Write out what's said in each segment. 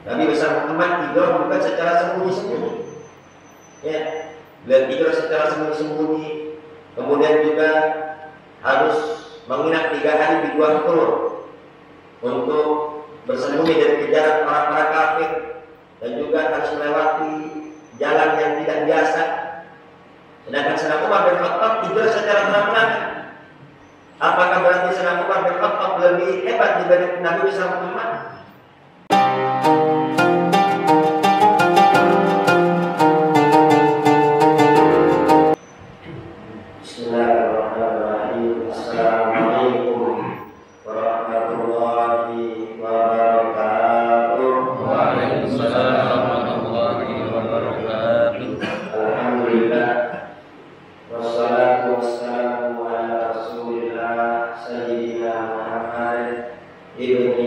Nabi besar Muhammad tidur bukan secara sembunyi-sembunyi. Ya, beliau tidur secara sembunyi-sembunyi. Kemudian juga harus menginap 3 hari di gua Tur untuk bersembunyi dari kejaran orang-orang kafir, dan juga harus melewati jalan yang tidak biasa. Sedangkan Sayyidina Umar bin Khattab tidur secara terang-terangan. Apakah berarti Sayyidina Umar bin Khattab lebih hebat dibanding Nabi besar Muhammad? Iya,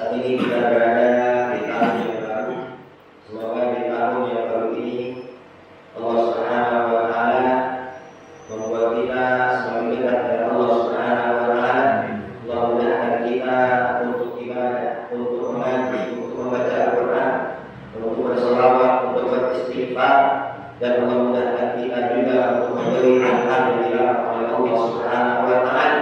saat ini kita berada di tahun yang baru. Semoga di tahun yang baru ini Allah Subhanahu wa Ta'ala membuat kita semakin dekat dengan Allah Subhanahu wa Ta'ala. Allah mudahkan kita untuk ibadah, untuk mengaji, untuk membaca Al-Quran, untuk berselawat, untuk beristighfar, dan Allah mudahkan kita juga untuk memberi hal yang dilarang oleh Allah Subhanahu wa Ta'ala.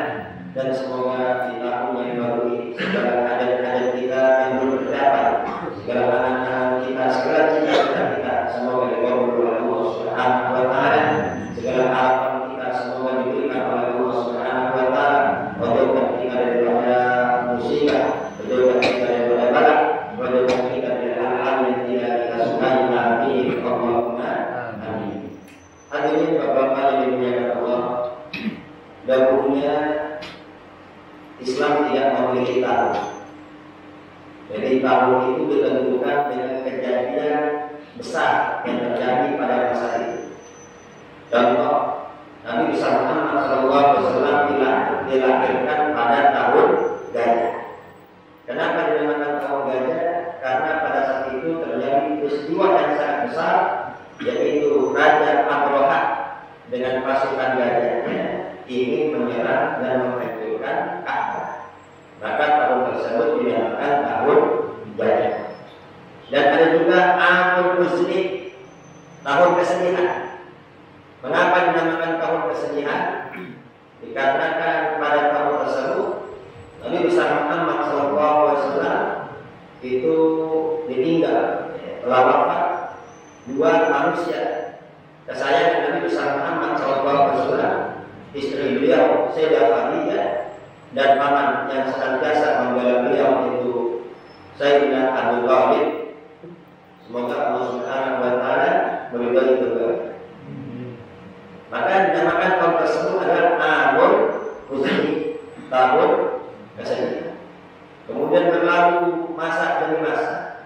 Dan semoga di tahun yang baru ini segala hajat-hajat kita yang belum tercapai, segala anak-anak kita, segala cita-cita kita semoga dikabulkan oleh Allah Subhanahu wa Ta'ala. Segala harapan kita semoga diberikan oleh Allah Subhanahu wa Ta'ala. Wajibkan kita daripada musibah, wajibkan kita daripada bala, wajibkan kita dari hal-hal yang tidak kita sukai. Amin. Allahumma amin. Hadirin Bapak-bapak yang dimuliakan Allah, dahulunya Islam tidak memiliki tahun. Jadi tahun itu ditentukan dengan kejadian besar yang terjadi pada masa itu. Contoh, Nabi Muhammad SAW dilahirkan pada tahun gajah. Kenapa dinamakan tahun gajah? Karena pada saat itu terjadi peristiwa yang sangat besar, yaitu Raja Abraha dengan pasukan gajahnya ingin menyerang dan menghancurkan Ka'bah. Maka tahun tersebut dinamakan tahun gajah. Dan ada juga Amul Huzni, tahun kesedihan. Mengapa dinamakan tahun kesedihan? Dikarenakan pada tahun tersebut Nabi Muhammad SAW itu ditinggal, telah wafat dua manusia. Kesayangan Nabi Muhammad SAW, istri beliau Sayyidah Khadijah, dan paman yang senantiasa membela beliau itu Sayyidina Abu Thalib. Semoga Allah Subhanahu wa Ta'ala meridai kedua. Maka dinamakan tahun tersebut adalah Amul Huzni, tahun kesedihan. Kemudian berlalu masa demi masa,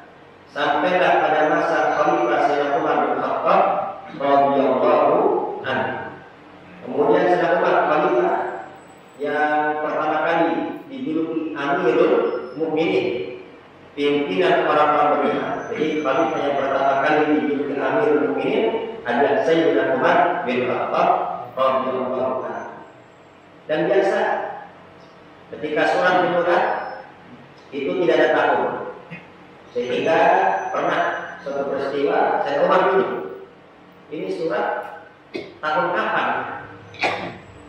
sampailah pada masa Khalifah Sayyidina Umar bin Khattab radhiyallahu anhu. Kemudian Sayyidina Umar Khalifah yang pertama kali dijuluki Amirul Mukminin, pimpinan orang-orang beriman. Jadi Khalifah yang pertama kali dijuluki Amirul Mukminin adalah Sayyidina Umar bin Khattab radhiyallahu anhu. Dan biasa ketika sholat Jumat itu tidak ada tahun, sehingga pernah suatu peristiwa saya Umar dulu, ini surat tahun kapan?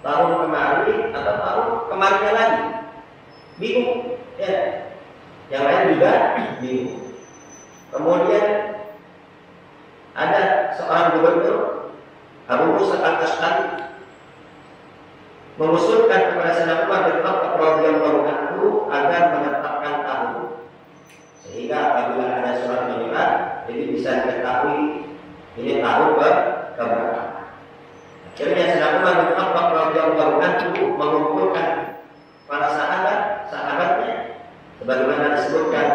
Tahun kemarin atau tahun kemarinnya lagi? Bingung ya. Yang lain juga bingung. Kemudian ada seorang gubernur Abu Musa Al-Ash'ari mengusulkan kepada Sayyidina Umar bin Khattab radhiyallahu anhu agar menetapkan tahun, sehingga apabila ada surat menyurat jadi bisa diketahui ini tahun keberapa. Akhirnya Sayyidina Umar bin Khattab radhiyallahu anhu mengumpulkan para sahabatnya sebagaimana disebutkan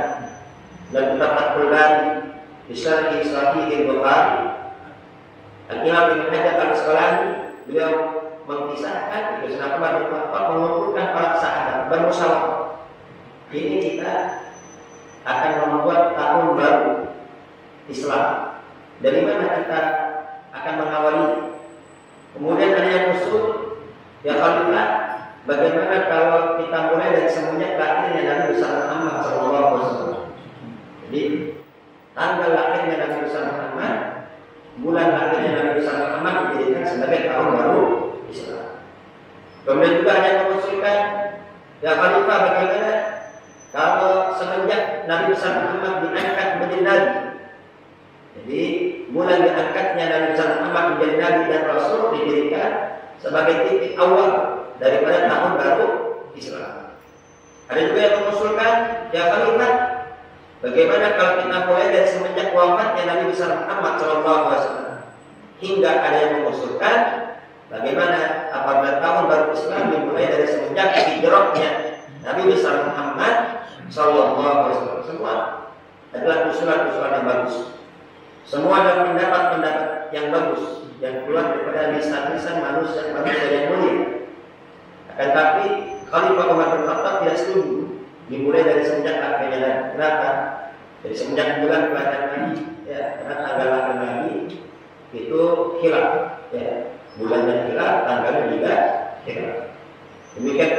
dalam kitab Fathul Bari di Syarh Sahih Bukhari. Al-Imam Ibnu Hajar Al-Asqalani beliau mengisahkan itu Sayyidina Umar bin Khattab mengumpulkan para sahabat bermusyawarah. Ini kita akan membuat tahun baru Islam. Dari mana kita akan mengawali? Kemudian ada yang usul, ya Khalifah, bagaimana kalau kita mulai dari semenjak lahirnya Nabi Muhammad SAW? Jadi tanggal lahirnya Nabi Muhammad, bulan lahirnya Nabi Muhammad dijadikan sebagai tahun baru Islam. Kemudian juga ada yang mengusulkan, ya Khalifah, bagaimana kalau semenjak Nabi Muhammad diangkat menjadi Nabi? Jadi bulan diangkatnya Nabi Muhammad menjadi Nabi dan Rasul dijadikan sebagai titik awal daripada tahun baru Islam. Ada juga yang mengusulkan, ya Khalifah, bagaimana kalau kita mulai dari semenjak wafatnya Nabi Muhammad SAW? Hingga ada yang mengusulkan, bagaimana apabila tahun baru Islam dimulai dari semenjak hijrahnya Nabi Muhammad SAW? Semua adalah usulan-usulan yang bagus. Semua adalah pendapat-pendapat yang bagus yang keluar daripada lisan-lisan manusia yang mulia. Akan tapi Khalifah Umar bin Khattab tidak setuju dimulai dari semenjak akhirnya Kenapa? Dari semenjak bulan kelahiran Nabi, ya, karena tanggal lahir Nabi itu hilaf, ya, bulannya hilaf, tanggalnya juga hilaf. Demikian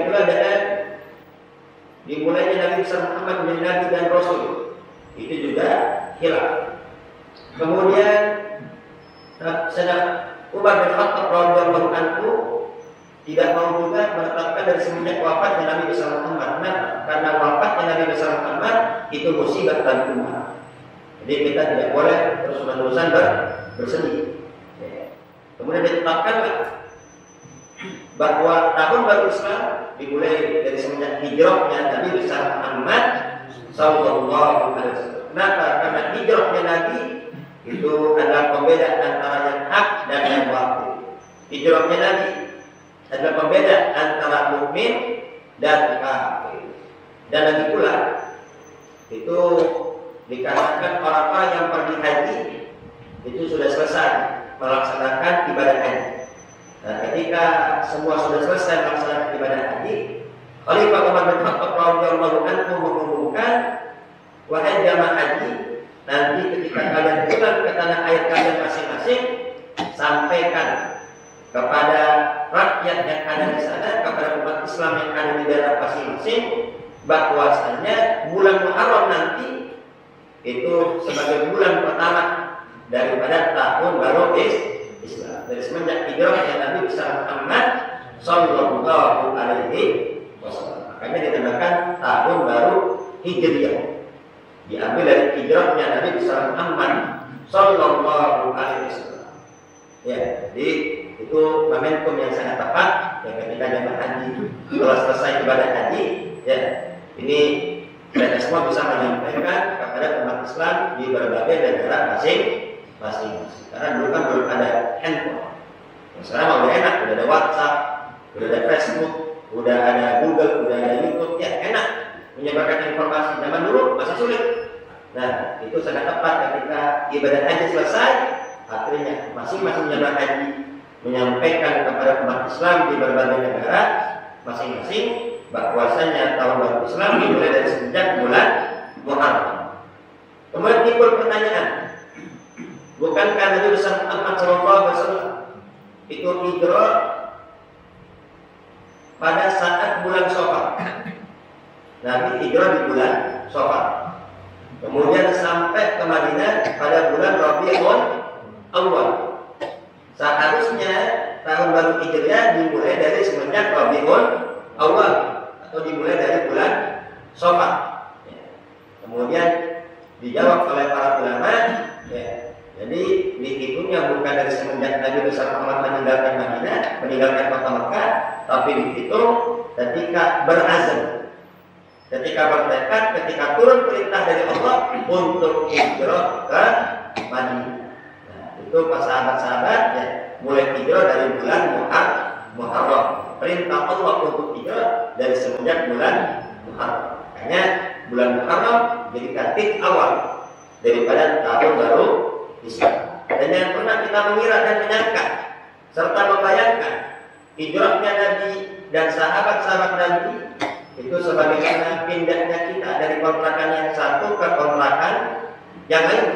pula dengan dimulainya Nabi besar Muhammad menjadi Nabi dan Rasul, itu juga hilaf. Kemudian sedang Umar bin Khattab radhiyallahu anhu tidak mau juga menetapkan dari semenjak wafatnya Nabi besar Muhammad. Karena wafatnya Nabi besar Muhammad itu musibah bagi umat. Jadi kita tidak boleh terus-menerusan bersedih. Ya. Kemudian ditetapkanlah bahwa tahun baru Islam dimulai dari semenjak hijrahnya Nabi besar Muhammad sallallahu alaihi wasallam. Kenapa? Karena hijrahnya Nabi itu adalah pembeda antara yang hak dan yang batil. Hijrahnya Nabi adalah pembeda antara mukmin dan kafir. Dan lagi pula itu dikarenakan orang-orang yang pergi haji itu sudah selesai melaksanakan ibadah haji. Nah, ketika semua sudah selesai melaksanakan ibadah haji, Khalifah Umar bin Khattab radhiyallahu anhu mengumumkan, wahai jamaah haji, nanti ketika kalian pulang ke tanah air kalian masing-masing, sampaikan kepada rakyat yang ada di sana, kepada umat Islam yang ada di daerah masing-masing, bahwasanya bulan Muharram nanti itu sebagai bulan pertama daripada tahun baru Islam. Dari semenjak hijrahnya Nabi besar Muhammad sallallahu alaihi wasallam. Makanya dinamakan tahun baru Hijriah. Diambil dari hijrahnya Nabi besar Muhammad sallallahu alaihi wasallam. Ya, jadi itu momentum yang sangat tepat ya ketika jemaah haji setelah selesai ibadah haji, ya ini kita semua bisa menyampaikan kepada umat Islam di berbagai negara masing-masing. Karena dulu kan belum ada handphone. Sekarang udah enak, udah ada WhatsApp, udah ada Facebook, udah ada Google, udah ada YouTube, ya enak menyebarkan informasi. Zaman dulu masih sulit. Nah, itu sangat tepat ketika ibadah haji selesai, akhirnya masing-masing jemaah haji menyampaikan kepada umat Islam di berbagai negara masing-masing bahwasanya tahun baru Islam dimulai dari semenjak bulan Muharram. Kemudian timbul pertanyaan, bukankah Nabi besar Muhammad SAW itu hijrah pada saat bulan Syawal? Nabi hijrah di bulan Syawal, kemudian sampai ke Madinah pada bulan Rabiul Awal. Seharusnya tahun baru Hijriah dimulai dari semenjak Rabiul Awal atau dimulai dari bulan Syawal. Ya. Kemudian dijawab oleh para ulama, ya, jadi dihitungnya bukan dari semenjak Nabi besar Muhammad meninggalkan Madinah, meninggalkan kota Mekah, tapi dihitung ketika berazam, ketika bertekad, ketika turun perintah dari Allah untuk hijrah ke Madinah. Nah, itu pas sahabat-sahabat ya, mulai hijrah dari bulan Muharram. Perintah Allah untuk hijrah dari semenjak bulan Muharram. Makanya bulan Muharram jadi titik awal daripada tahun baru Islam. Dan yang pernah kita mengira dan menyangka serta membayangkan hijrahnya Nabi dan sahabat-sahabat Nabi itu sebagaimana pindahnya kita dari kontrakan yang satu ke kontrakan yang lain.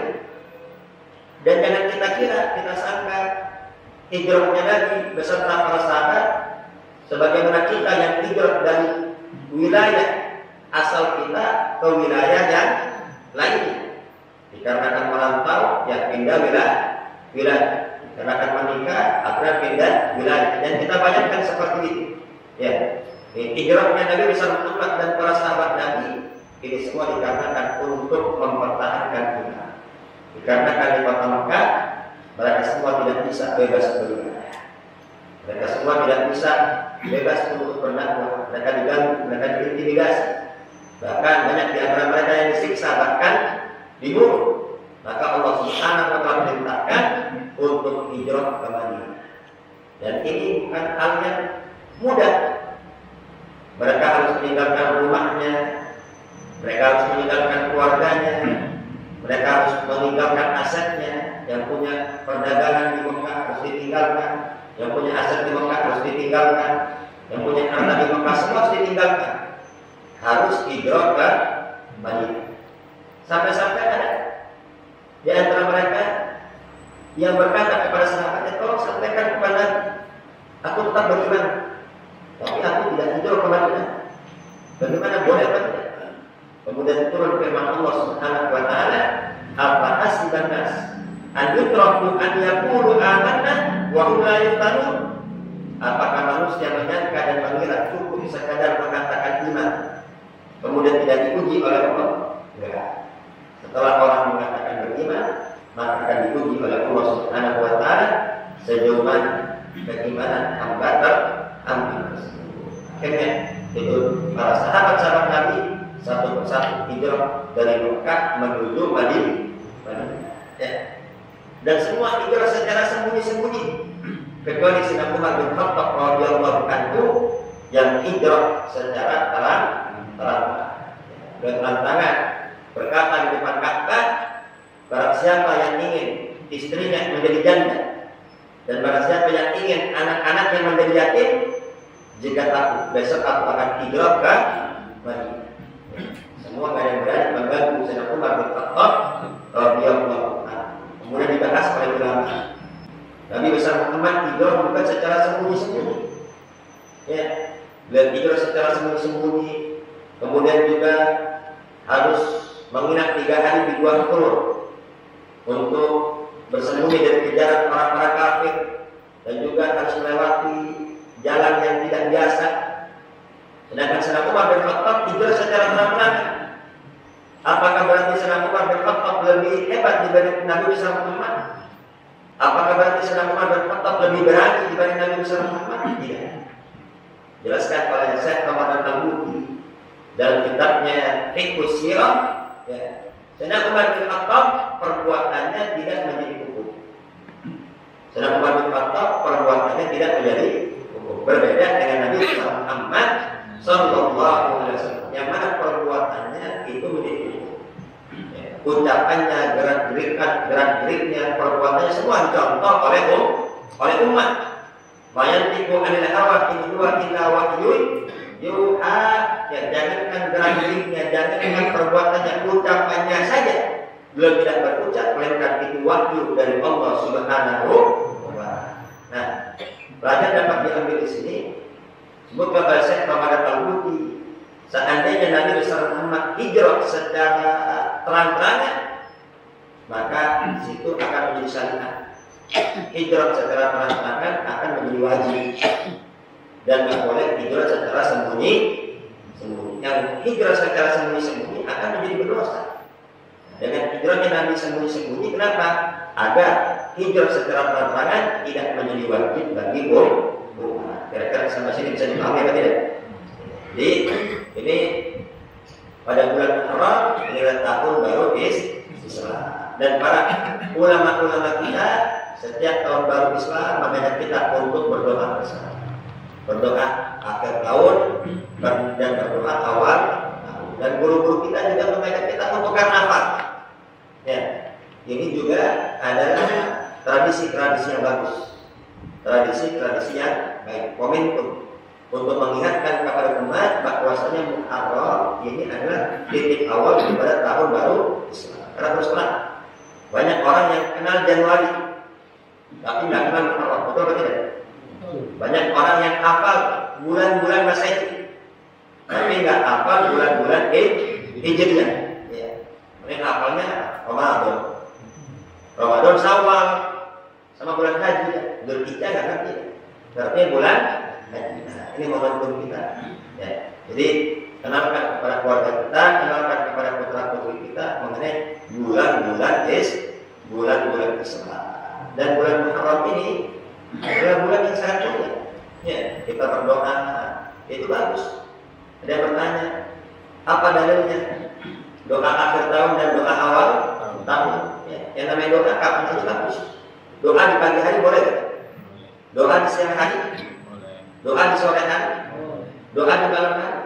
Dan jangan kita kira, kita sangka hijrahnya Nabi beserta para sahabat sebagaimana kita yang hijrah dari wilayah asal kita ke wilayah yang lain. Dikarenakan merantau, ya pindah wilayah. Dikarenakan menikah, akhirnya pindah wilayah. Dan kita bayangkan seperti itu. Ya, hijrahnya Nabi besar Muhammad dan para sahabat Nabi ini semua dikarenakan untuk mempertahankan iman. Dikarenakan di kota Mekah, mereka semua tidak bisa bebas berwilayah. Mereka semua tidak bisa bebas untuk berdakwah. Mereka diganggu, mereka diintimidasi. Bahkan banyak di antara mereka yang disiksa, bahkan dibunuh. Maka Allah Subhanahu wa taala perintahkan untuk hijrah ke Madinah. Dan ini bukan hal yang mudah. Mereka harus meninggalkan rumahnya, mereka harus meninggalkan keluarganya, mereka harus meninggalkan asetnya. Yang punya perdagangan di Mekah harus ditinggalkan, yang punya aset di Mekah harus ditinggalkan, yang punya harta di Mekah semua harus ditinggalkan. harus hijrah ke Madinah. Sampai-sampai ada di antara mereka yang berkata kepada sahabatnya, tolong sampaikan kepada aku tetap beriman, tapi aku tidak hijrah ke Madinah. Bagaimana boleh Madinah? Kemudian turun firman Allah Subhanahu wa taala, "Afa hasiban nas an yutraku an yaqulu amanna wa hum la yuftanun?" Apakah manusia menyangka dan mengira cukup sekadar mengatakan iman, kemudian tidak diuji oleh Allah? Enggak. Setelah orang mengatakan beriman, maka akan diuji oleh Allah Subhanahu wa taala sejauh mana keimanan hamba terambil. Akhirnya itu para sahabat-sahabat Nabi satu persatu hijrah dari Mekah menuju Madinah. Ya. Dan semua hijrah secara sembunyi-sembunyi, kecuali Sayyidina Umar bin Khattab radhiyallahu anhu yang hijrah secara terang-terangan. Dengan tangan berkata di depan Ka'bah, barang siapa yang ingin istrinya menjadi janda dan barang siapa yang ingin anak-anaknya menjadi yatim, jika aku besok aku akan hijrah ke Madinah. Semua nggak ada yang berani mengganggu Sayyidina Umar bin Khattab radhiyallahu anhu. Kemudian dibahas oleh ulama. Nabi besar Muhammad hijrah bukan secara sembunyi-sembunyi. Ya, beliau hijrah secara sembunyi-sembunyi. Kemudian juga harus menginap 3 hari di Gua Hira untuk bersembunyi dari kejaran orang-orang kafir, dan juga harus melewati jalan yang tidak biasa. Sedangkan Sayyidina Umar bin Khattab hijrah secara terang-terangan. Apakah berarti Sayyidina Umar bin Khattab lebih hebat dibanding Nabi besar Muhammad? Apakah berarti Sayyidina Umar bin Khattab lebih berani dibanding Nabi besar Muhammad? Tidak. Jelaskan oleh Syekh Ramadan Al-Buti dalam kitabnya Fiqhus Sirah, ya. Sayyidina Umar bin Khattab perbuatannya tidak menjadi hukum. Sayyidina Umar bin Khattab perbuatannya tidak menjadi hukum. Berbeda dengan Nabi Muhammad sallallahu alaihi wasallam, yang mana perbuatannya itu menjadi hukum. Ya. Ucapannya, gerak-geriknya, perbuatannya semua dicontoh oleh umat. Mayantiku anil hawa in huwa illa wahyun yuha. Ya, jangankan gerak-geriknya, jangankan perbuatannya, ucapannya saja belum tidak berucap, melainkan itu wahyu dari Allah Subhanahu wa taala. Nah, pelajaran dapat diambil di sini. Sebutkan oleh Syekh Ramadan Al-Buti, seandainya Nabi besar Muhammad hijrah secara terang-terangan, maka di situ akan menjadi syariat. Hijrah secara terang-terangan akan menjadi wajib, dan tidak boleh hijrah secara sembunyi. Yang hijrah secara sembunyi-sembunyi akan menjadi berdosa. Dengan hijrahnya Nabi sembunyi-sembunyi, kenapa? Agar hijrah secara terang-terangan tidak menjadi wajib bagi umat. Kira-kira sampai sini bisa dipahami atau tidak? Jadi ini pada bulan Muharram inilah tahun baru Islam, dan para ulama-ulama kita setiap tahun baru Islam mengajak kita untuk berdoa bersama. Berdoa akhir tahun dan berdoa awal tahun. Dan guru-guru kita juga mengajak kita untuk karnaval. Ya, ini juga adalah tradisi-tradisi yang bagus. Tradisi-tradisi yang baik, momentum untuk mengingatkan kepada umat bahwasanya Muharram ini adalah titik awal daripada tahun baru Islam. Karena terus terang, banyak orang yang kenal Januari tapi nggak kenal Muharram, betul atau tidak? Banyak orang yang hafal bulan-bulan Masehi tapi nggak hafal bulan-bulan Hijriah. Ya. Mereka hafalnya Ramadan, Syawal, sama bulan Haji. Dzulhijjah nggak ngerti, artinya bulan Haji. Nah, ini momentum kita. Ya. Jadi kenalkan kepada keluarga kita, kenalkan kepada putra-putri kita mengenai bulan-bulan Islam. Dan bulan Muharram ini adalah bulan yang sangat mulia. Ya, kita berdoa itu bagus. Ada yang bertanya, apa dalilnya? Doa akhir tahun dan doa awal tahun. Ya, yang namanya doa kapan saja bagus. Doa di pagi hari boleh gak? Doa di siang hari? Doa di sore hari? Doa di malam hari?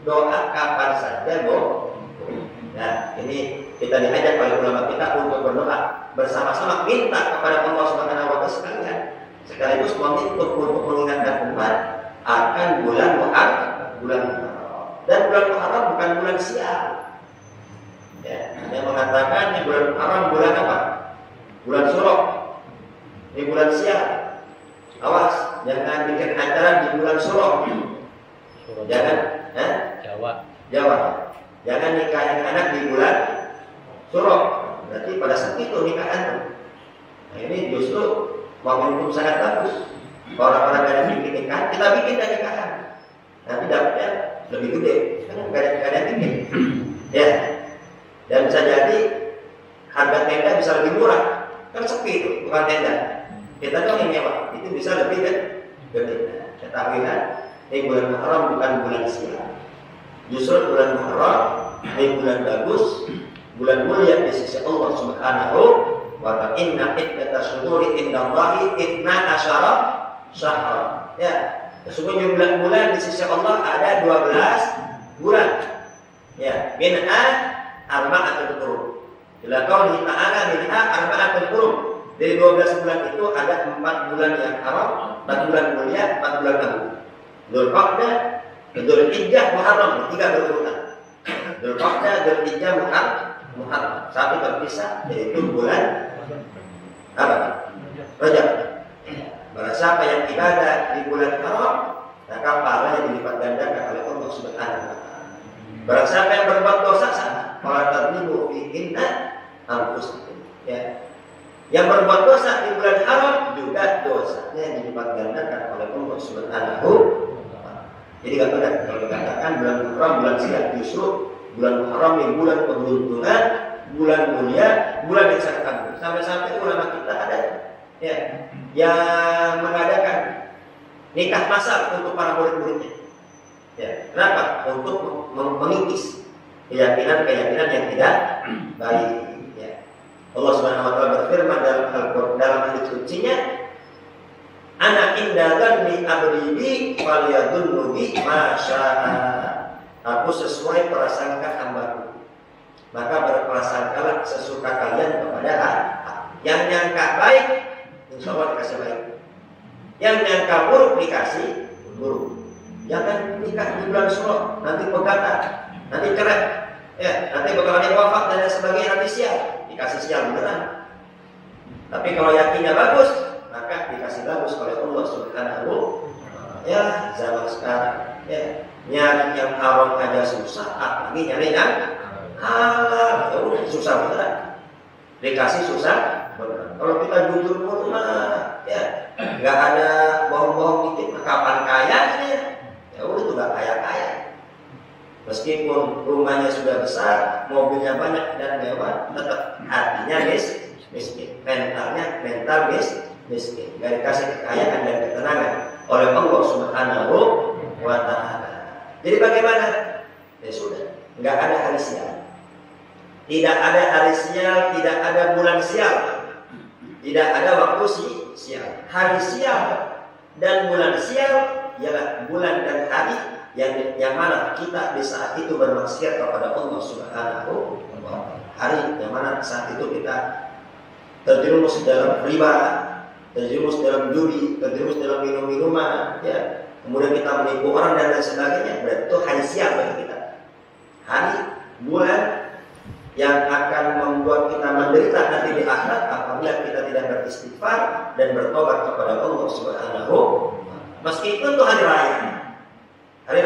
Doa kapan saja boleh. Nah, ini kita diajak oleh ulama kita untuk berdoa bersama-sama, minta kepada Allah Subhanahu wa taala sekaligus untuk mengingatkan umat akan bulan Muharram. Dan bulan Muharram bukan bulan sial. Ya, ada yang mengatakan di bulan Muharram bulan apa? Bulan Surok. Ini bulan sial. Awas, jangan bikin acara di bulan Surok. Jangan, Jawa. Jangan nikahin anak di bulan Surok. Berarti pada saat itu nikahan. Nah, ini justru momentum sangat bagus. Orang-orang yang bikin nikahan, kita bikin dan nikahan. Nanti dapatnya lebih gede. Karena nggak ada bikin. Ya. Dan bisa jadi harga tenda bisa lebih murah. Kan sepi itu, bukan tenda. Kita dong yang nyewa, itu bisa lebih gede. Ketahui kan, ini bulan Muharram bukan bulan sial. Justru bulan Muharram ini bulan bagus, bulan mulia di sisi Allah Subhanahu wa ta'ala. Inna iddatash syuhuri indallahi 12 syahra. Ya, sesungguhnya bulan-bulan di sisi Allah ada 12 bulan. Ya, minha arba'atul hurum. Bila qauli ta'ala minha arba'atul hurum. Dari 12 bulan itu ada 4 bulan yang haram, 4 bulan mulia, 4 bulan agung. Dzulqa'dah, Dzulhijjah, Muharram, 3 berurutan. Dzulqa'dah, Dzulhijjah, Muharram. Satu terpisah yaitu bulan apa? Rajab. Barang siapa yang ibadah di bulan haram, maka pahalanya dilipat gandakan oleh Allah Subhanahu wa ta'ala. Barang siapa yang berbuat dosa sama, fala tadlimu fihinna anfusakum. Ya. Yang berbuat dosa di bulan haram juga dosanya dilipat gandakan oleh Allah Subhanahu wa ta'ala. Jadi enggak benar kalau dikatakan bulan Muharram bulan sial, justru bulan Muharram ini bulan keberuntungan, bulan mulia, bulan yang sangat agung. Sampai-sampai ulama kita ada ya yang mengadakan nikah masal untuk para murid-muridnya. Ya, kenapa? Untuk mengikis keyakinan-keyakinan yang tidak baik. Ya. Allah Subhanahu wa ta'ala berfirman dalam Al-Qur'an dalam hadits sucinya, "Ana indalan li abdi falyadunnu bi ma syaa." Aku sesuai prasangka hambaku, maka berprasangkalah sesuka kalian kepada aku. Yang nyangka baik, insya Allah dikasih baik. Yang nyangka buruk dikasih buruk. Jangan nikah di bulan Surah, nanti pegatan, nanti cerai, ya, nanti bakal ada wafat dan sebagainya, nanti sial, dikasih sial beneran. Tapi kalau yakinnya bagus, maka dikasih bagus oleh Allah Subhanahu. Ya, zaman sekarang, ya, nyari yang haram aja susah, apalagi nyari yang halal, ya udah susah beneran. Dikasih susah beneran. Kalau kita jujur pun mah, ya, nggak ada bohong-bohong dikit, kapan kayanya? Ya udah tuh nggak kaya-kaya. Meskipun rumahnya sudah besar, mobilnya banyak dan mewah, tetap hatinya miskin, mental miskin. Nggak dikasih kekayaan dan ketenangan oleh Allah Subhanahu wa ta'ala. Jadi bagaimana? Ya sudah, nggak ada hari sial. Tidak ada hari sial, tidak ada bulan sial. Tidak ada waktu sial. Hari sial dan bulan sial ialah bulan dan hari yang mana kita di saat itu bermaksiat kepada Allah Subhanahu wa ta'ala. Hari yang mana saat itu kita terjerumus dalam riba, terjerumus dalam judi, terjerumus dalam minum-minuman, ya. Kemudian kita menipu orang dan lain sebagainya. Berarti itu hari sial bagi kita. Hari, bulan yang akan membuat kita menderita nanti di akhirat apabila kita tidak beristighfar dan bertobat kepada Allah Subhanahu. Meskipun itu hari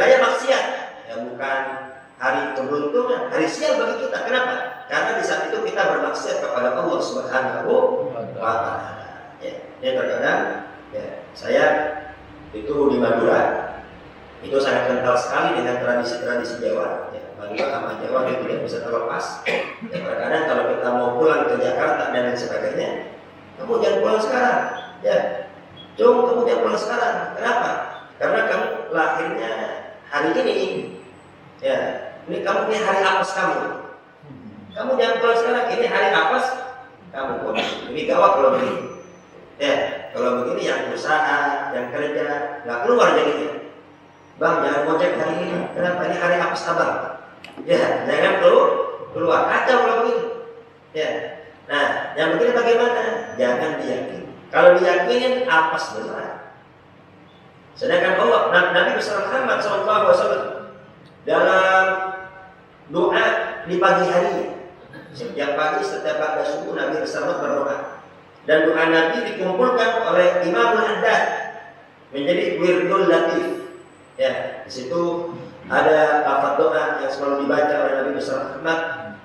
raya maksiat, ya bukan hari keberuntungan, hari sial bagi kita. Kenapa? Karena di saat itu kita bermaksiat kepada Allah Subhanahu wa ta'ala. Ya, terkadang ya, saya itu di Madura itu sangat kental sekali dengan tradisi-tradisi Jawa. Ya, Madura sama Jawa itu tidak bisa terlepas. Ya, terkadang kalau kita mau pulang ke Jakarta dan lain sebagainya, kamu jangan pulang sekarang. Ya, kamu jangan pulang sekarang. Kenapa? Karena kamu lahirnya hari ini. Ya, ini kamu ini hari apes kamu. Kamu jangan pulang sekarang. Ini hari apes kamu pun. Ini gawat kalau begini. Ya, kalau begini yang usaha, yang kerja, nggak keluar jadinya. Bang, jangan ngojek hari ini. Kenapa? Ini hari apes abang. Ya, jangan keluar. Kacau kalau begini. Ya. Nah, yang begini bagaimana? Jangan diyakini. Kalau diyakinin apes beneran. Sedangkan Allah, Nabi besar Muhammad SAW dalam doa di pagi hari. Setiap pagi, setiap pada subuh Nabi bersama berdoa. Dan doa Nabi dikumpulkan oleh Imamul Haddad menjadi wirdul latif. Ya, di situ ada lafaz doa yang selalu dibaca oleh Nabi besar Muhammad.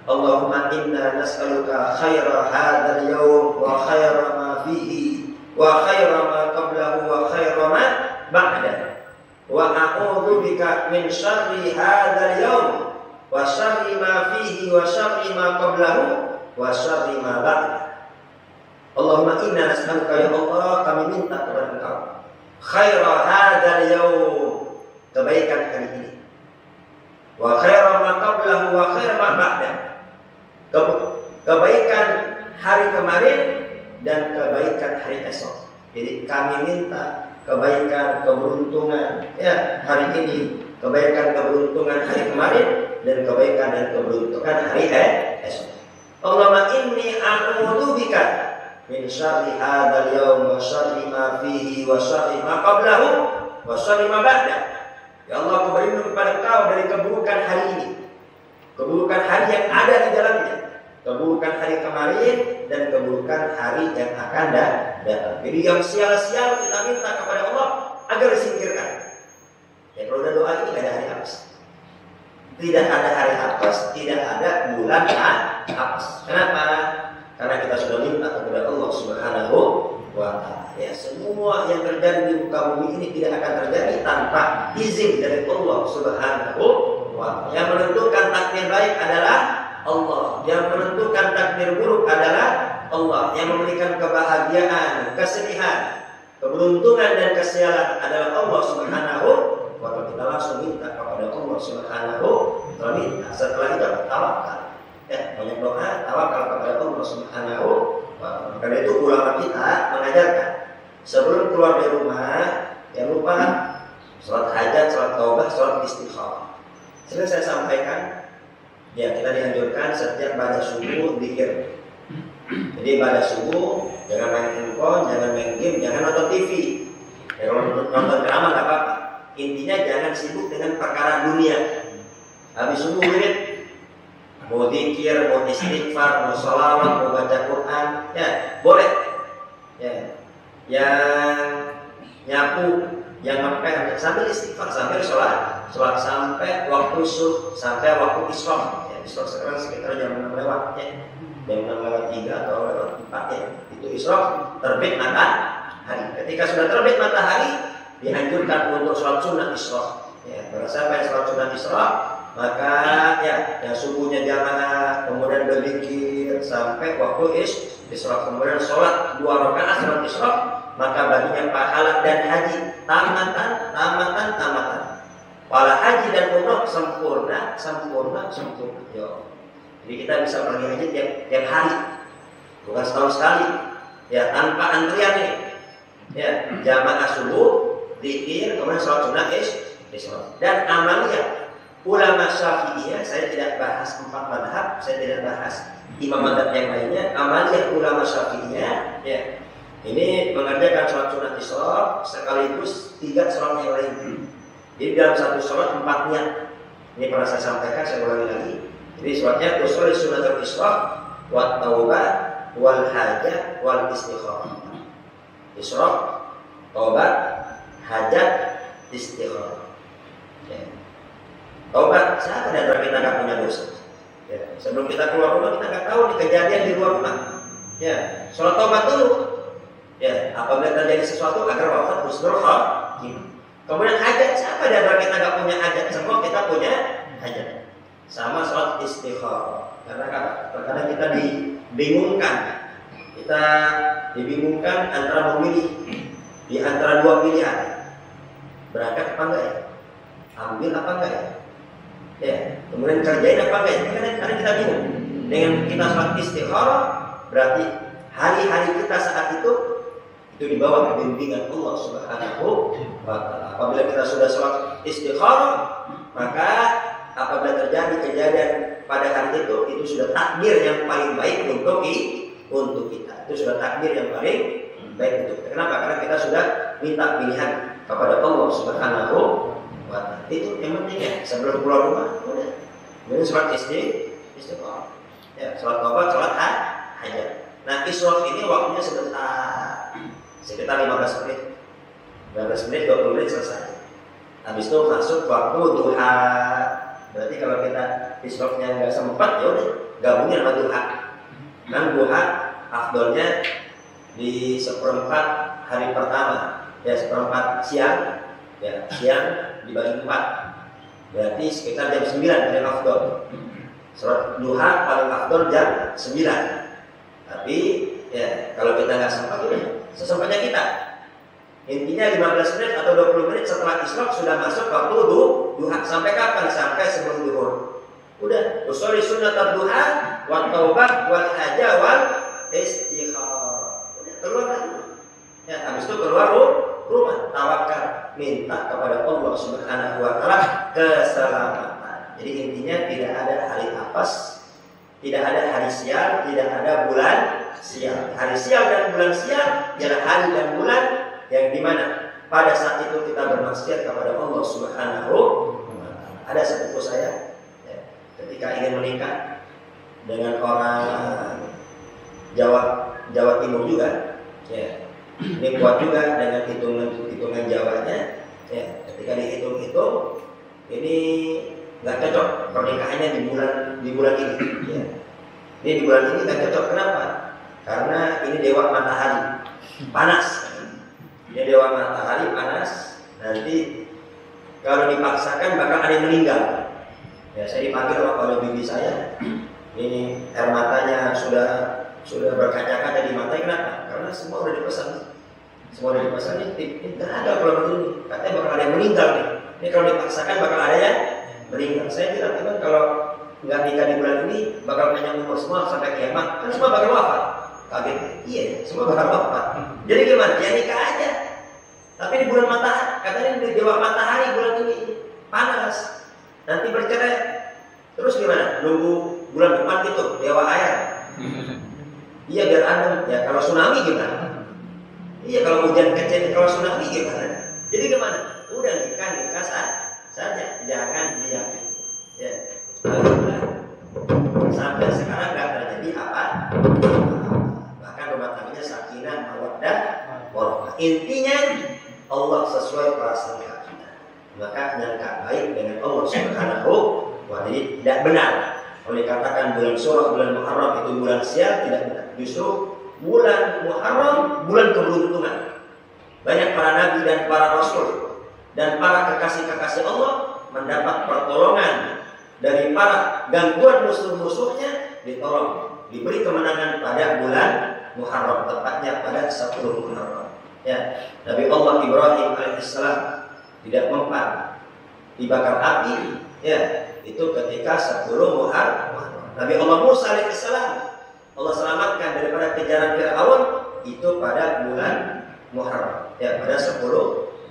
Allahumma inna nas'aluka khaira hadzal yawm wa khaira ma fihi wa khaira ma qablahu wa khaira ma ba'da. Wa a'udzu bika min syarri hadzal yawm wa syarri ma fihi wa syarri ma qablahu wa syarri ma ba'da. Allahumma inna nas'aluka ya Allah, kami minta kepada Engkau khaira hadzal yawm, kebaikan hari ini, wa khaira ma qablahu wa khaira ma ba'da, kebaikan hari kemarin dan kebaikan hari esok. Jadi kami minta kebaikan, keberuntungan ya hari ini, kebaikan keberuntungan hari kemarin dan kebaikan dan keberuntungan hari esok. Allahumma inni a'udzubika min syarri hadzal yaum wa syarri ma fihi wa syarri ma qablahu wa syarri ma ba'da. Ya Allah, aku berlindung kepada Engkau dari keburukan hari ini, keburukan hari yang ada di dalamnya, keburukan hari kemarin dan keburukan hari yang akan datang. Jadi yang sial-sial kita minta kepada Allah agar disingkirkan. Ya, kalau udah doa ini tidak ada hari hapus. Tidak ada hari hapus, tidak ada bulan hapus. Kenapa? Karena kita sudah minta kepada Allah Subhanahu wa ta'ala. Ya, semua yang terjadi di muka bumi ini tidak akan terjadi tanpa izin dari Allah Subhanahu wa ta'ala. Yang menentukan takdir baik adalah Allah. Yang menentukan takdir buruk adalah Allah. Yang memberikan kebahagiaan, kesedihan, keberuntungan dan kesialan adalah Allah Subhanahu wa ta'ala. Kita langsung minta kepada Allah Subhanahu wa ta'ala. Setelah itu tawakal. Ya, banyak doa, tawakal kepada Allah Subhanahu wa ta'ala. Karena itu ulama kita mengajarkan sebelum keluar dari rumah jangan lupa sholat hajat, sholat taubah, sholat istikharah. Sering saya sampaikan, ya kita dianjurkan setiap pada subuh zikir. Jadi pada subuh jangan main handphone, jangan main game, jangan nonton TV. Ya, kalau nonton drama nggak apa-apa. Intinya jangan sibuk dengan perkara dunia. Habis subuh wirid, mau zikir, mau istighfar, mau sholawat, mau baca Quran, ya boleh. Ya, yang nyapu, yang ngepel, sambil istighfar, sambil sholat sampai waktu subuh, sampai waktu isyraq. Ya, isyraq sekarang sekitar jam 6 lewat, ya, jam 6 lewat 3 atau lewat 4 ya. Itu isyraq, terbit matahari. Ketika sudah terbit matahari, dianjurkan untuk sholat sunnah isyraq. Ya, kalau sampai sholat sunnah isyraq, maka ya yang subuhnya jamaah, kemudian berzikir sampai waktu isyraq, kemudian sholat 2 rakaat sholat isyraq, maka baginya pahala dan haji tamatan. Pahala haji dan umrah sempurna. Yo. Jadi kita bisa pergi haji tiap hari, bukan setahun sekali. Ya, tanpa antrian ini. Ya, jamaah subuh, zikir, kemudian sholat sunnah isyraq. Dan amaliyah ulama Syafi'iyah, saya tidak bahas 4 mazhab, saya tidak bahas imam mazhab yang lainnya. Amaliyah ulama Syafi'iyah, ya, ini mengerjakan sholat sunat isyraq sekaligus 3 sholat yang lain. Jadi dalam satu sholat 4 niat. Ini pernah saya sampaikan, saya ulangi lagi. Jadi sholatnya usul sunatul isyraq, wat taubah, wal hajat, wal istikharah. Isyraq, taubat, hajat, istikharah. Ya. Taubat, siapa dari kita nggak punya dosa? Ya, sebelum kita keluar rumah kita nggak tahu nih kejadian di luar rumah. Ya, sholat taubat dulu. Ya, apabila terjadi sesuatu agar wafat husnul khatimah. Kemudian hajat, siapa dari kita nggak punya hajat? Semua kita punya hajat. Sama sholat istikharah. Karena kadang kita dibingungkan. Kita dibingungkan antara memilih di antara 2 pilihan. Berangkat apa enggak ya? Ambil apa enggak ya? Ya, kemudian kerjain apa enggak? Karena kita bingung. Dengan kita sholat istikharah, berarti hari-hari kita saat itu di bawah bimbingan Allah Subhanahu wa ta'ala. Apabila kita sudah sholat istikharah, maka apabila terjadi kejadian pada hari itu sudah takdir yang paling baik untuk kita. Itu sudah takdir yang paling baik untuk kita. Kenapa? Karena kita sudah minta pilihan kepada Allah Subhanahu Itu yang penting ya, sebelum keluar rumah udah. Kemudian sholat istiqomah. Ya, sholat tobat, sholat hajat. Nah, isyraq ini waktunya sekitar 15 menit. 15 menit, 20 menit selesai. Habis itu masuk waktu duha. Berarti kalau kita isyraqnya nggak sempat, ya udah gabungin sama duha. Dan duha afdolnya di seperempat hari pertama, ya seperempat siang, ya siang dibagi 4. Berarti sekitar jam 9 paling afdol. Sholat duha paling afdol jam 9. Tapi ya kalau kita nggak sempat, ya sesempatnya kita. Intinya 15 menit atau 20 menit setelah isyraq sudah masuk waktu duha. Sampai kapan? Sampai sebelum zuhur. Udah, usolli sunnat duha wa taubah wal hajah wal istikharah. Udah keluar lagi. Ya, habis itu keluar rumah, tawakal, minta kepada Allah Subhanahu wa taala keselamatan. Jadi intinya tidak ada hari apes, tidak ada hari sial, tidak ada bulan sial. Hari sial dan bulan sial ialah hari dan bulan yang dimana pada saat itu kita bermaksiat kepada Allah Subhanahu wa taala. Ada sepupu saya ya, ketika ingin menikah dengan orang Jawa Timur juga, ya, ini kuat juga dengan hitungan Jawanya. Ya, ketika dihitung-hitung ini nggak cocok pernikahannya di bulan ini. Ya. Ini di bulan ini nggak cocok. Kenapa? Karena ini dewa matahari panas. Dia dewa matahari panas, nanti kalau dipaksakan bakal ada yang meninggal. Ya, saya dipanggil oleh bibi saya. Ini air matanya sudah berkaca-kaca di matanya. Kenapa? Karena semua udah dipesan. Semua udah dipesan ini tidak ada kalau begini. Katanya bakal ada yang meninggal nih. Ini kalau dipaksakan bakal ada yang meninggal. Saya bilang memang kalau nggak nikah di bulan ini bakal panjang umur semua sampai kiamat. Kan semua bakal wafat. Kaget. Iya, semua bakal wafat. Jadi gimana? Ya nikah aja. Tapi di bulan matahari, katanya di dewa matahari bulan ini panas. Nanti bercerai. Terus gimana? Nunggu bulan depan gitu, dewa air. Iya biar adem. Ya kalau tsunami gimana? Iya kalau hujan kecil, kalau tsunami gimana? Jadi gimana? Udah nikah saja, jangan diyakini. Ya. Sampai sekarang nggak terjadi apa. Bahkan rumah tangganya sakinah, mawaddah, warahmah. Intinya Allah sesuai prasangka kita. Maka nyangka baik dengan Allah Subhanahu wa taala tidak benar. Kalau dikatakan bulan Surah, bulan Muharram itu bulan sial, tidak benar. Justru bulan Muharram bulan keberuntungan. Banyak para nabi dan para rasul dan para kekasih-kekasih Allah mendapat pertolongan dari para gangguan musuh-musuhnya, ditolong, diberi kemenangan pada bulan Muharram, tepatnya pada 10 Muharram. Ya, Nabi Allah Ibrahim alaihissalam tidak mempan dibakar api, ya, itu ketika 10 Muharram. Nabi Allah Musa alaihissalam Allah selamatkan daripada kejaran Fir'aun itu pada bulan Muharram, ya, pada 10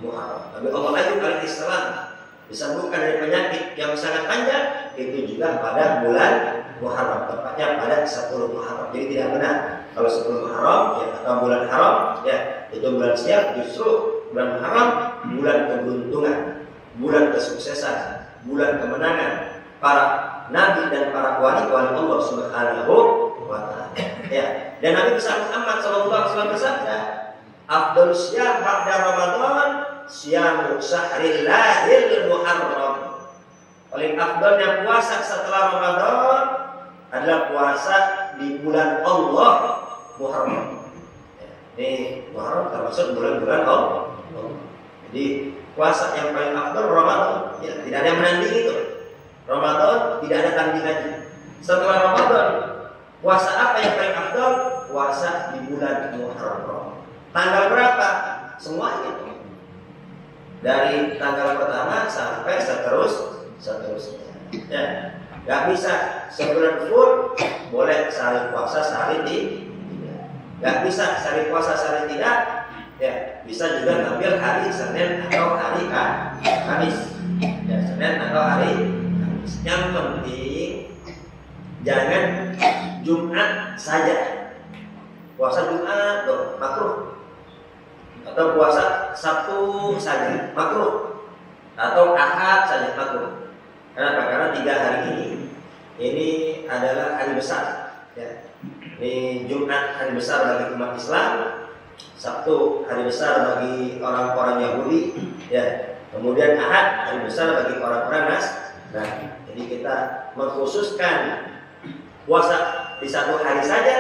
Muharram. Nabi Allah Ayub alaihissalam disembuhkan dari penyakit yang sangat panjang itu juga pada bulan Muharram, tepatnya pada 10 Muharram. Jadi tidak benar kalau 10 Muharram ya, atau bulan haram ya, itu bulan sial. Justru bulan Muharram bulan keberuntungan, bulan kesuksesan, bulan kemenangan para nabi dan para wali-wali Allah Subhanahu wa taala. Ya, dan Nabi besar Muhammad sallallahu alaihi wasallam bersabda, "Afdhalus syiyam ba'da Ramadan syiamu syahrillahil Muharram." Paling afdalnya puasa setelah Ramadan adalah puasa di bulan Allah Muharram. Ini Muharram termasuk bulan-bulan Allah. Jadi puasa yang paling afdal Ramadan. Ya, tidak ada yang menandingi itu. Ramadan tidak ada tandingannya. Setelah Ramadan, puasa apa yang paling afdal? Puasa di bulan Muharram. Tanggal berapa? Semuanya. Dari tanggal pertama sampai seterusnya. Ya. Gak bisa sebulan full, boleh sehari puasa sehari tidak. Gak bisa sehari puasa sehari tidak. Ya, bisa juga ngambil hari Senin atau hari Kamis. Ya, Senin atau hari Kamis. Yang penting jangan Jumat saja. Puasa Jumat tuh makruh. Atau puasa Sabtu saja makruh. atau Ahad saja makruh. Kenapa? Karena 3 hari ini adalah hari besar. Ya. Ini Jumat hari besar bagi umat Islam, Sabtu hari besar bagi orang-orang Yahudi, ya. Kemudian Ahad hari besar bagi orang-orang Nasrani. Jadi kita mengkhususkan puasa di 1 hari saja,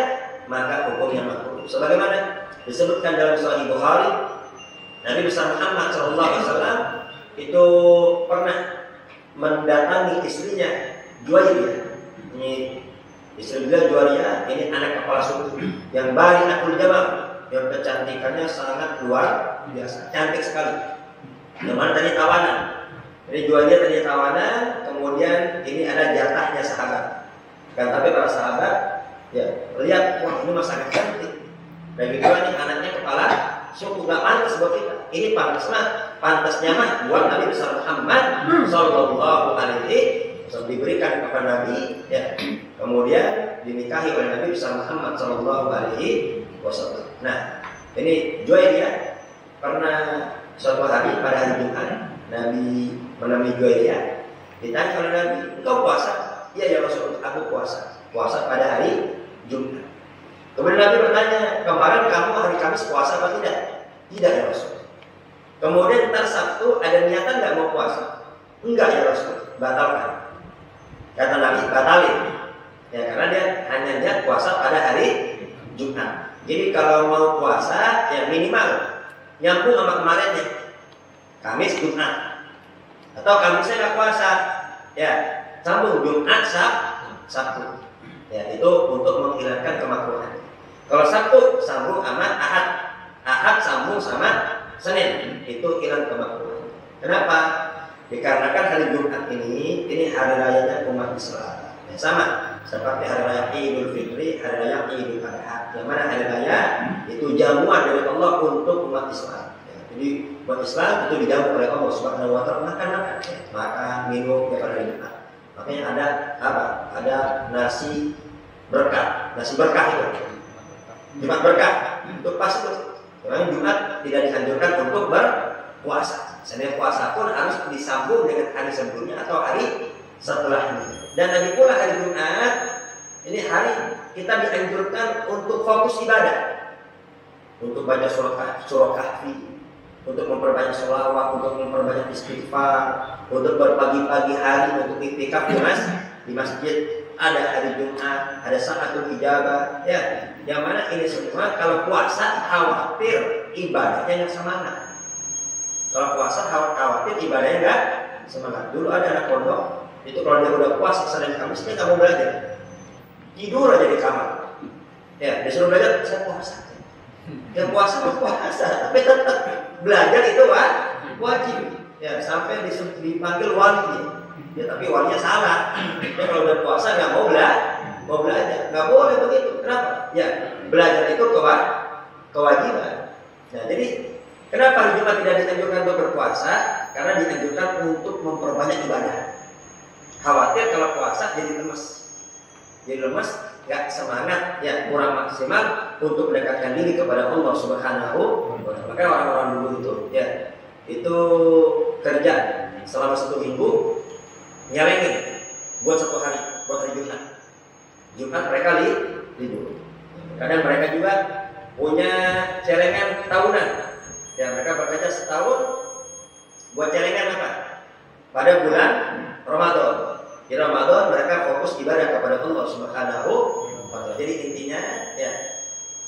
maka hukumnya makruh. Sebagaimana disebutkan dalam Sahih Bukhari, Nabi besar Muhammad SAW itu pernah mendatangi istrinya Juwairiyah. Ini istri beliau Juwairiyah, ini anak kepala suku yang bari'atul jamal, yang kecantikannya sangat luar biasa, cantik sekali. Namanya tadi tawanan. Jadi Juwairiyah tadi tawanan, kemudian ini ada jatahnya sahabat. Kan tapi para sahabat ya lihat, wah ini mas sangat cantik. Bagi kedua ini anaknya kepala suku, gak pantas buat kita. Ini pantasnya mah buat Nabi besar Muhammad Sallallahu Alaihi Wasallam, diberikan kepada Nabi, ya. Kemudian dinikahi oleh Nabi besar Muhammad Sallallahu Alaihi Wasallam. Nah, ini Juwairiyah pernah suatu hari pada hari Jumat, Nabi menemui Juwairiyah, ditanya oleh Nabi, engkau puasa? Iya ya Rasul, aku puasa. Puasa pada hari Jumat. Kemudian Nabi bertanya, kemarin kamu hari Kamis puasa apa tidak? Tidak ya Rasul. Kemudian ntar Sabtu ada niatan nggak mau puasa? Enggak ya Rasul, batalkan. Kata Nabi, batalin. Ya karena dia hanya niat puasa pada hari Jumat. Jadi kalau mau puasa ya minimal nyambung sama kemarinnya, Kamis Jumat. Atau Kamisnya nggak puasa, ya sambung Jumat Sabtu. Ya itu untuk menghilangkan kemakruhan. Kalau Sabtu sambung sama Ahad, Ahad sambung sama Senin, itu hilang kemakruhan. Kenapa? Dikarenakan hari Jumat ini hari rayanya umat Islam. Ya, sama seperti hari raya Idul Fitri, hari raya Idul Adha. Yang mana hari raya itu jamuan dari Allah untuk umat Islam. Ya, jadi umat Islam itu dijamu oleh Allah Subhanahu Wa Taala makan, ya, makan, minum ya pada hari Jumat. Makanya ada apa? Ada nasi berkah itu. Jumat berkah itu pas itu. Karena Jumat tidak dianjurkan untuk berpuasa. Senin puasa pun harus disambung dengan hari sebelumnya atau hari setelahnya. Dan lagi pula hari Jumat ini hari kita dianjurkan untuk fokus ibadah, untuk baca surah Kahfi, untuk memperbanyak sholawat, untuk memperbanyak istighfar, untuk berpagi-pagi hari untuk iktikaf di masjid. Ada hari Jumat, ada sa'atul ijabah, ya. Yang mana ini semua kalau puasa khawatir ibadahnya nggak semangat. Kalau puasa khawatir ibadahnya nggak semangat. Dulu ada anak pondok, itu kalau dia udah puasa Senin Kamis dia nggak mau belajar, tidur aja di kamar. Ya, disuruh belajar, saya puasa. Dia puasa, tapi tetap belajar itu wajib. Ya, sampai dipanggil wali. Ya, tapi walinya salah. Dia kalau udah puasa nggak mau belajar, nggak boleh begitu. Kenapa? Ya, belajar itu kewajiban. Nah, jadi kenapa hari Jumat tidak dianjurkan untuk berpuasa? Karena dianjurkan untuk memperbanyak ibadah. Khawatir kalau puasa jadi lemes, nggak semangat, ya kurang maksimal untuk mendekatkan diri kepada Allah Subhanahu wa Ta'ala. Maka orang-orang dulu itu kerja selama 1 minggu. Nyelengin buat 1 hari, buat hari Jumat mereka libur. Kadang mereka juga punya celengan tahunan. Ya mereka bekerja setahun buat celengan apa? Pada bulan Ramadan. Di Ramadan mereka fokus ibadah kepada Allah Subhanahu wa Ta'ala. Jadi intinya ya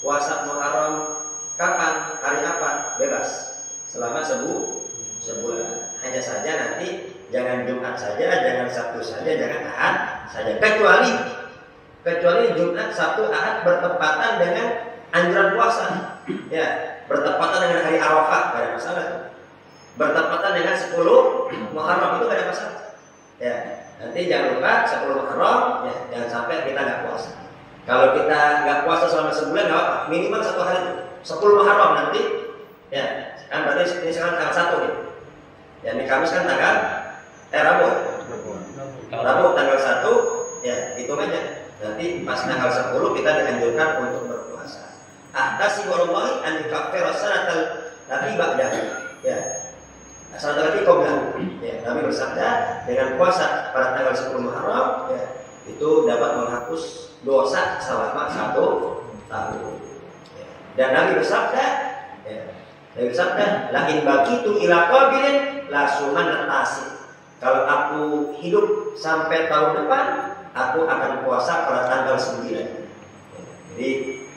puasa Muharram kapan, hari apa bebas selama sebulan. Hanya saja nanti jangan Jumat saja, jangan Sabtu saja, jangan Ahad saja. Kecuali Jumat, Sabtu, Ahad bertepatan dengan anjuran puasa. Ya, bertepatan dengan hari Arafah, tidak ada masalah. Bertepatan dengan 10 Muharram itu tidak ada masalah. Ya, nanti jangan lupa 10 Muharram, ya, jangan sampai kita nggak puasa. Kalau kita nggak puasa selama sebulan nggak apa, minimal 1 hari. 10 Muharram nanti, ya, kan berarti ini sekarang tanggal 1 nih. Ya, ini Kamis kan tanggal Rabu tanggal 1, ya hitung aja. Nanti pas tanggal 10 kita dianjurkan untuk berpuasa. Ahtasibu wallahi an yukaffira sanatal lati ba'dahu. Ya. Sanadati qablahu. Ya, Nabi bersabda dengan puasa pada tanggal 10 Muharram ya, itu dapat menghapus dosa selama 1 tahun. Ya. Dan Nabi bersabda, la in baqitu ila qabilin la suman nasi. Kalau aku hidup sampai tahun depan, aku akan puasa pada tanggal 9. Ya. Jadi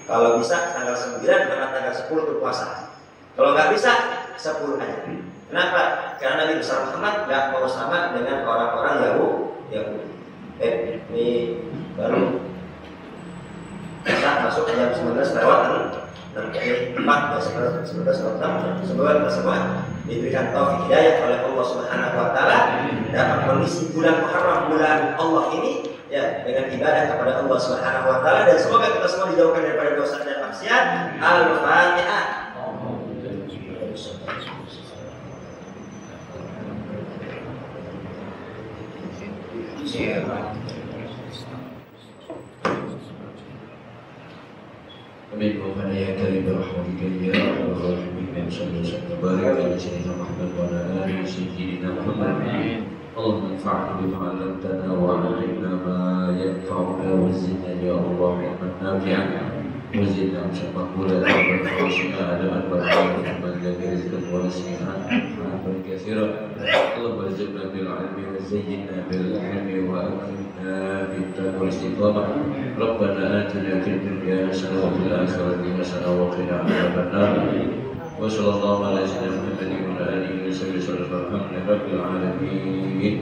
kalau bisa tanggal 9 karena tanggal 10 berpuasa. Kalau nggak bisa 10 aja. Kenapa? Karena Nabi besar Muhammad nggak mau sama dengan orang-orang Yahudi. Ini baru kita masuk jam 19 lewat 4 semoga kita semua diberikan taufik hidayah oleh Allah Subhanahu wa taala dapat mengisi bulan Muharram, bulan Allah ini ya dengan ibadah kepada Allah Subhanahu wa taala, dan semoga kita semua dijauhkan daripada dosa dan maksiat. Al-Fatihah. Amin. Wa ya karim rahmatika ya arhamar rahimin. Sallallahu barik ala sayyidina Muhammad wa ala ali sayyidina Muhammad. Allahumma anfa'na bima 'allamtana wa 'allimna ma yanfa'una wa zidna ya Allah ilman nafi'an wa zidna ilman maqbulan wa warzuqna adaban barakatan wa rizqan wa nasi'an wa katsiran. Allahumma arzuqna bil 'ilmi wa zayyinna bil 'ilmi wa akrimna bit taqwa wal istiqamah. Rabbana atina fid dunya hasanah wa fil akhirati hasanah wa qina adzabannar. Wa sallallahu ala sayyidina Muhammadin wa ala alihi wa sahbihi wa sallam. Alhamdulillahi rabbil alamin.